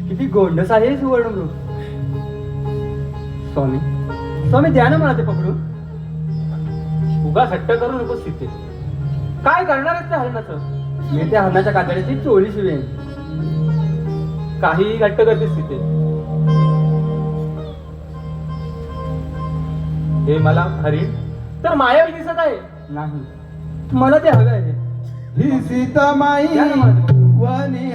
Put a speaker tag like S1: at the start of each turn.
S1: किती गोंडस आहे सुवर्णमृग. स्वामी स्वामी द्या ना मला ते पकडून.
S2: उगाच हट्ट करू नकोस सीते. काय करणार आहेस त्या हरणाचं?
S1: मी त्या हरणाच्या कातडीची चोळी शिवेन.
S2: काही हट्ट करतेस सीते. हे मला हरिण तर मायावी दिसत आहे.
S1: नाही मला ते हवे आहे.
S3: ही सीतामाई
S1: द्या ना मला ते पकडून.
S3: वनी